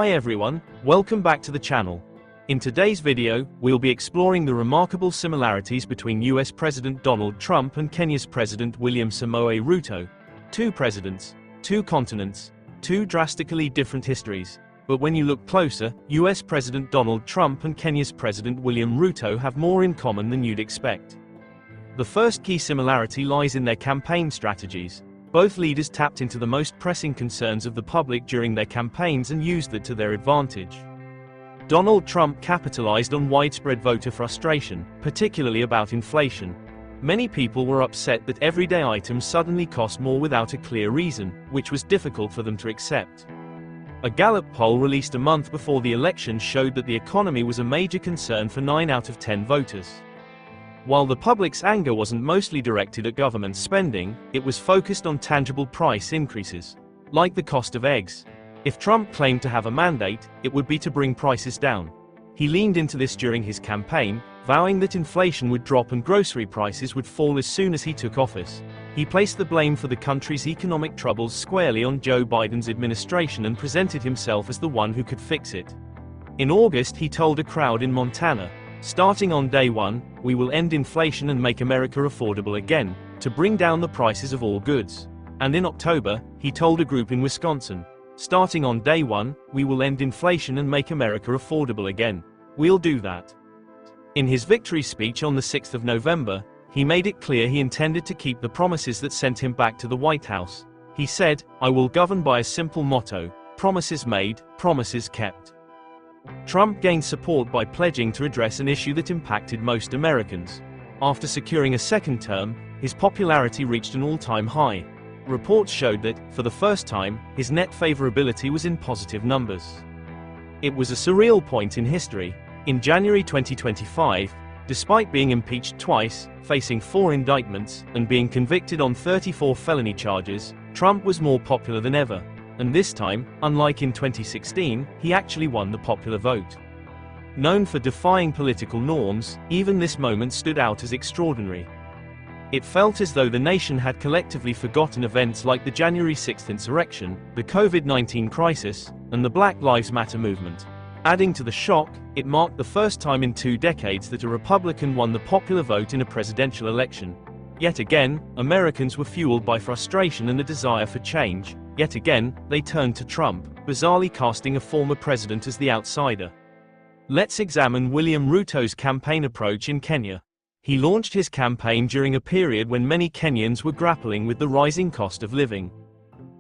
Hi everyone, welcome back to the channel. In today's video, we'll be exploring the remarkable similarities between US President Donald Trump and Kenya's President William Samoei Ruto. Two presidents, two continents, two drastically different histories. But when you look closer, US President Donald Trump and Kenya's President William Ruto have more in common than you'd expect. The first key similarity lies in their campaign strategies. Both leaders tapped into the most pressing concerns of the public during their campaigns and used it to their advantage. Donald Trump capitalized on widespread voter frustration, particularly about inflation. Many people were upset that everyday items suddenly cost more without a clear reason, which was difficult for them to accept. A Gallup poll released a month before the election showed that the economy was a major concern for 9 out of 10 voters. While the public's anger wasn't mostly directed at government spending, it was focused on tangible price increases, like the cost of eggs. If Trump claimed to have a mandate, it would be to bring prices down. He leaned into this during his campaign, vowing that inflation would drop and grocery prices would fall as soon as he took office. He placed the blame for the country's economic troubles squarely on Joe Biden's administration and presented himself as the one who could fix it. In August, he told a crowd in Montana, "Starting on day one, we will end inflation and make America affordable again, to bring down the prices of all goods." And in October, he told a group in Wisconsin, "Starting on day one, we will end inflation and make America affordable again. We'll do that." In his victory speech on the 6th of November, he made it clear he intended to keep the promises that sent him back to the White House. He said, "I will govern by a simple motto: promises made, promises kept." Trump gained support by pledging to address an issue that impacted most Americans. After securing a second term, his popularity reached an all-time high. Reports showed that, for the first time, his net favorability was in positive numbers. It was a surreal point in history. In January 2025, despite being impeached twice, facing 4 indictments, and being convicted on 34 felony charges, Trump was more popular than ever. And this time, unlike in 2016, he actually won the popular vote. Known for defying political norms, even this moment stood out as extraordinary. It felt as though the nation had collectively forgotten events like the January 6th insurrection, the COVID-19 crisis, and the Black Lives Matter movement. Adding to the shock, it marked the first time in 2 decades that a Republican won the popular vote in a presidential election. Yet again, Americans were fueled by frustration and a desire for change. Yet again, they turned to Trump, bizarrely casting a former president as the outsider. Let's examine William Ruto's campaign approach in Kenya. He launched his campaign during a period when many Kenyans were grappling with the rising cost of living.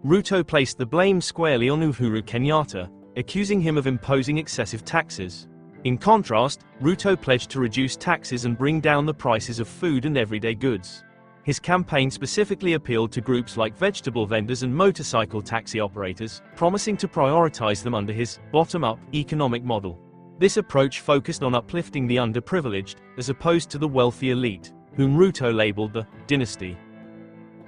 Ruto placed the blame squarely on Uhuru Kenyatta, accusing him of imposing excessive taxes. In contrast, Ruto pledged to reduce taxes and bring down the prices of food and everyday goods. His campaign specifically appealed to groups like vegetable vendors and motorcycle taxi operators, promising to prioritize them under his bottom-up economic model. This approach focused on uplifting the underprivileged, as opposed to the wealthy elite, whom Ruto labeled the dynasty.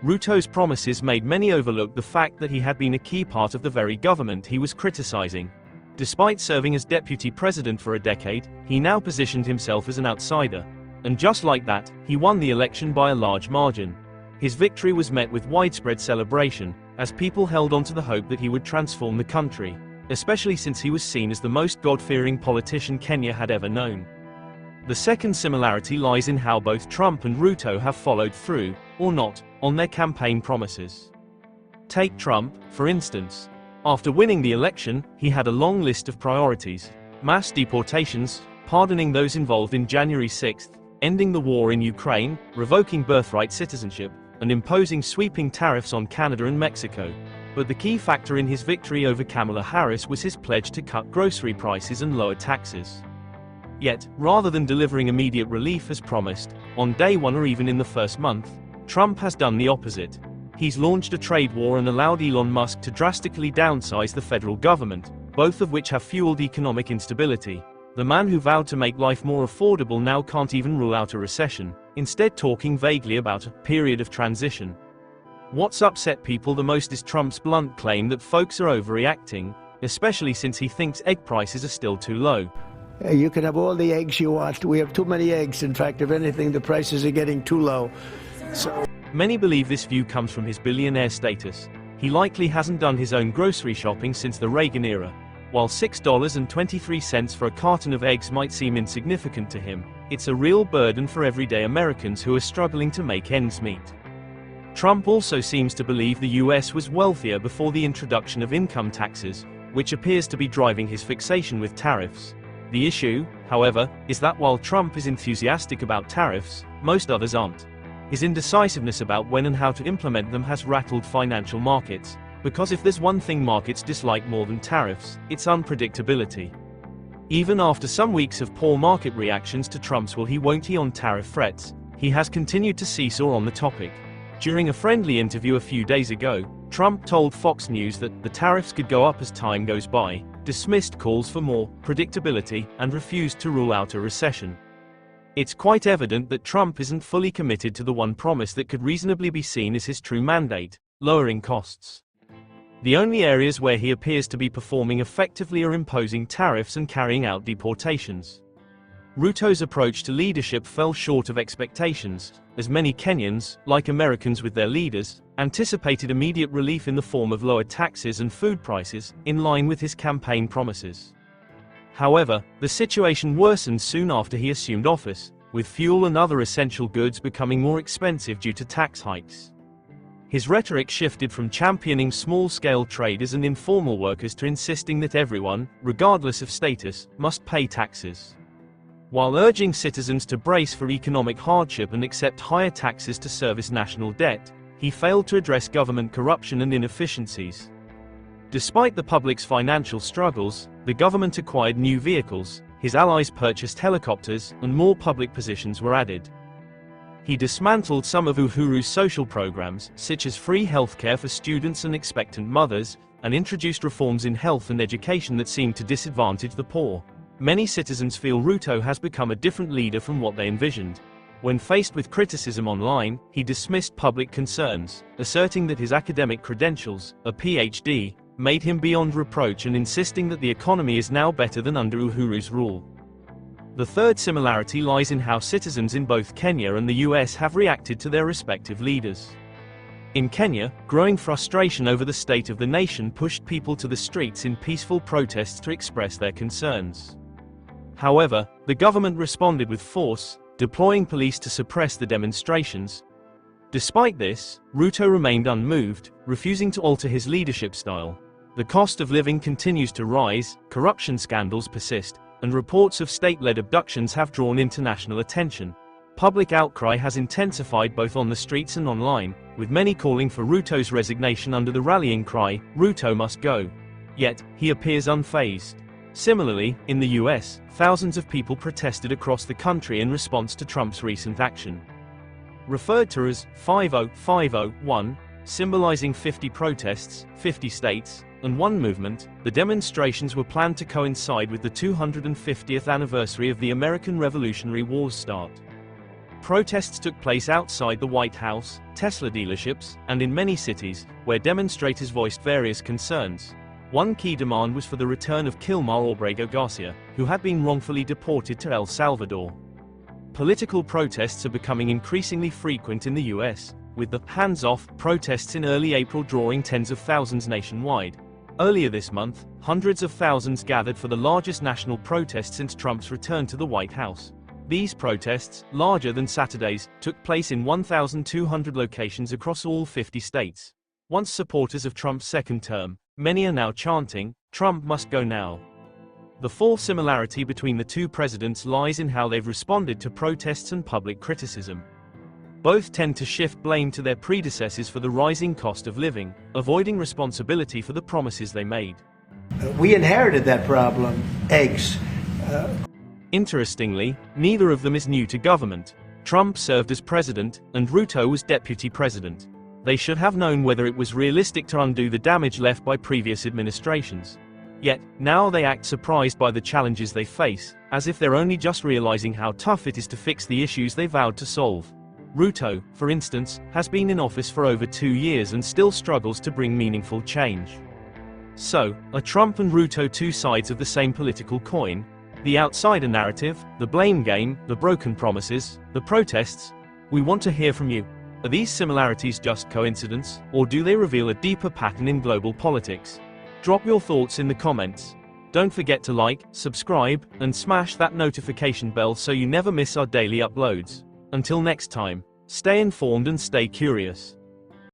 Ruto's promises made many overlook the fact that he had been a key part of the very government he was criticizing. Despite serving as deputy president for a decade, he now positioned himself as an outsider. And just like that, he won the election by a large margin. His victory was met with widespread celebration, as people held on to the hope that he would transform the country, especially since he was seen as the most God-fearing politician Kenya had ever known. The second similarity lies in how both Trump and Ruto have followed through, or not, on their campaign promises. Take Trump, for instance. After winning the election, he had a long list of priorities: mass deportations, pardoning those involved in January 6th, ending the war in Ukraine, revoking birthright citizenship, and imposing sweeping tariffs on Canada and Mexico. But the key factor in his victory over Kamala Harris was his pledge to cut grocery prices and lower taxes. Yet, rather than delivering immediate relief as promised, on day one or even in the first month, Trump has done the opposite. He's launched a trade war and allowed Elon Musk to drastically downsize the federal government, both of which have fueled economic instability. The man who vowed to make life more affordable now can't even rule out a recession, instead talking vaguely about a period of transition. What's upset people the most is Trump's blunt claim that folks are overreacting, especially since he thinks egg prices are still too low. You can have all the eggs you want. We have too many eggs. In fact, if anything, the prices are getting too low. Many believe this view comes from his billionaire status. He likely hasn't done his own grocery shopping since the Reagan era. While $6.23 for a carton of eggs might seem insignificant to him, it's a real burden for everyday Americans who are struggling to make ends meet. Trump also seems to believe the US was wealthier before the introduction of income taxes, which appears to be driving his fixation with tariffs. The issue, however, is that while Trump is enthusiastic about tariffs, most others aren't. His indecisiveness about when and how to implement them has rattled financial markets, because if there's one thing markets dislike more than tariffs, it's unpredictability. Even after some weeks of poor market reactions to Trump's will he won't he on tariff threats, he has continued to seesaw on the topic. During a friendly interview a few days ago, Trump told Fox News that the tariffs could go up as time goes by, dismissed calls for more predictability, and refused to rule out a recession. It's quite evident that Trump isn't fully committed to the one promise that could reasonably be seen as his true mandate: lowering costs. The only areas where he appears to be performing effectively are imposing tariffs and carrying out deportations. Ruto's approach to leadership fell short of expectations, as many Kenyans, like Americans with their leaders, anticipated immediate relief in the form of lower taxes and food prices, in line with his campaign promises. However, the situation worsened soon after he assumed office, with fuel and other essential goods becoming more expensive due to tax hikes. His rhetoric shifted from championing small-scale traders and informal workers to insisting that everyone, regardless of status, must pay taxes. While urging citizens to brace for economic hardship and accept higher taxes to service national debt, he failed to address government corruption and inefficiencies. Despite the public's financial struggles, the government acquired new vehicles, his allies purchased helicopters, and more public positions were added. He dismantled some of Uhuru's social programs, such as free healthcare for students and expectant mothers, and introduced reforms in health and education that seemed to disadvantage the poor. Many citizens feel Ruto has become a different leader from what they envisioned. When faced with criticism online, he dismissed public concerns, asserting that his academic credentials, a PhD, made him beyond reproach and insisting that the economy is now better than under Uhuru's rule. The third similarity lies in how citizens in both Kenya and the US have reacted to their respective leaders. In Kenya, growing frustration over the state of the nation pushed people to the streets in peaceful protests to express their concerns. However, the government responded with force, deploying police to suppress the demonstrations. Despite this, Ruto remained unmoved, refusing to alter his leadership style. The cost of living continues to rise, corruption scandals persist, and reports of state-led abductions have drawn international attention. Public outcry has intensified both on the streets and online, with many calling for Ruto's resignation under the rallying cry, "Ruto must go." Yet, he appears unfazed. Similarly, in the US, thousands of people protested across the country in response to Trump's recent action. Referred to as 50-50-1, symbolizing 50 protests, 50 states, and one movement, the demonstrations were planned to coincide with the 250th anniversary of the American Revolutionary War's start. Protests took place outside the White House, Tesla dealerships, and in many cities, where demonstrators voiced various concerns. One key demand was for the return of Kilmar Obrego Garcia, who had been wrongfully deported to El Salvador. Political protests are becoming increasingly frequent in the US, with the hands-off protests in early April drawing tens of thousands nationwide. Earlier this month, hundreds of thousands gathered for the largest national protest since Trump's return to the White House. These protests, larger than Saturday's, took place in 1,200 locations across all 50 states. Once supporters of Trump's second term, many are now chanting, "Trump must go now." The fourth similarity between the two presidents lies in how they've responded to protests and public criticism. Both tend to shift blame to their predecessors for the rising cost of living, avoiding responsibility for the promises they made. We inherited that problem, eggs. Interestingly, neither of them is new to government. Trump served as president, and Ruto was deputy president. They should have known whether it was realistic to undo the damage left by previous administrations. Yet, now they act surprised by the challenges they face, as if they're only just realizing how tough it is to fix the issues they vowed to solve. Ruto, for instance, has been in office for over 2 years and still struggles to bring meaningful change. So, are Trump and Ruto two sides of the same political coin? The outsider narrative, the blame game, the broken promises, the protests? We want to hear from you. Are these similarities just coincidence, or do they reveal a deeper pattern in global politics? Drop your thoughts in the comments. Don't forget to like, subscribe, and smash that notification bell so you never miss our daily uploads. Until next time, stay informed and stay curious.